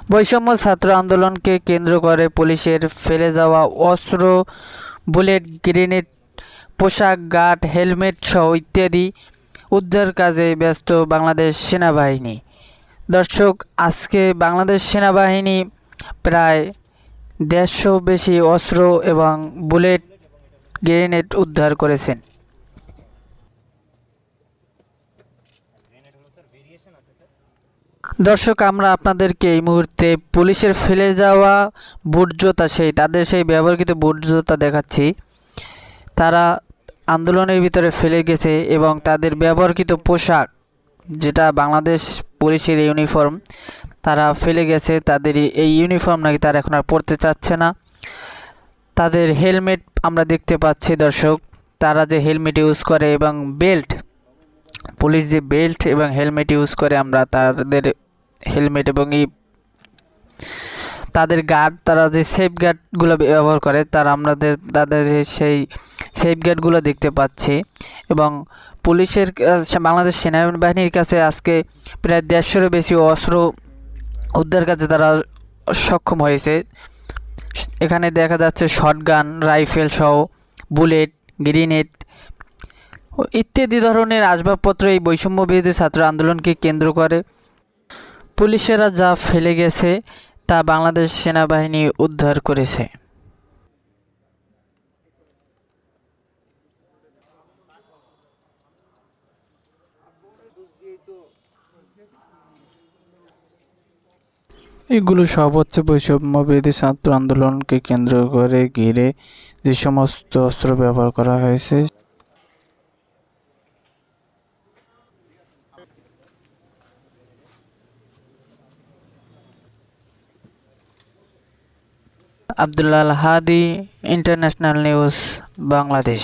বৈষম্য ছাত্র আন্দোলনকে কেন্দ্র করে পুলিশের ফেলে যাওয়া অস্ত্র, বুলেট, গ্রেনেড, পোশাক, গার্ড, হেলমেট সহ ইত্যাদি উদ্ধার কাজে ব্যস্ত বাংলাদেশ সেনাবাহিনী। দর্শক, আজকে বাংলাদেশ সেনাবাহিনী প্রায় 150 বেশি অস্ত্র এবং বুলেট, গ্রেনেড উদ্ধার করেছেন। দর্শক, আমরা আপনাদেরকে এই মুহূর্তে পুলিশের ফেলে যাওয়া বুট জুতা তাদের সেই ব্যবহৃত বুট জুতা দেখাচ্ছি। তারা আন্দোলনের ভিতরে ফেলে গেছে এবং তাদের ব্যবহৃত পোশাক, যেটা বাংলাদেশ পুলিশের ইউনিফর্ম, তারা ফেলে গেছে। তাদের এই ইউনিফর্ম নাকি তারা এখন আর পরতে চাচ্ছে না। তাদের হেলমেট আমরা দেখতে পাচ্ছি দর্শক, তারা যে হেলমেট ইউজ করে এবং বেল্ট, পুলিশ যে বেল্ট এবং হেলমেট ইউজ করে, আমরা তাদের হেলমেট এবং তাদের গার্ড, তারা যে সেফ গার্ডগুলো ব্যবহার করে, তাদের সেই সেফ গার্ডগুলো দেখতে পাচ্ছি। এবং পুলিশের বাংলাদেশ সেনাবাহিনীর কাছে আজকে প্রায় 150-এরও বেশি অস্ত্র উদ্ধার কাজে তারা সক্ষম হয়েছে। এখানে দেখা যাচ্ছে শটগান, রাইফেল সহ বুলেট, গ্রেনেড ইত্যাদি ধরনের আসবাবপত্র এই বৈষম্য বিরোধী ছাত্র আন্দোলনকে কেন্দ্র করে পুলিশেরা যা ফেলে গেছে তা বাংলাদেশ সেনাবাহিনী উদ্ধার করেছে। এগুলো সব হচ্ছে বৈষম্য বিরোধী ছাত্র আন্দোলনকে কেন্দ্র করে ঘিরে যে সমস্ত অস্ত্র ব্যবহার করা হয়েছে। আব্দুল্লাহ আল হাদি, ইন্টারন্যাশনাল নিউজ, বাংলাদেশ।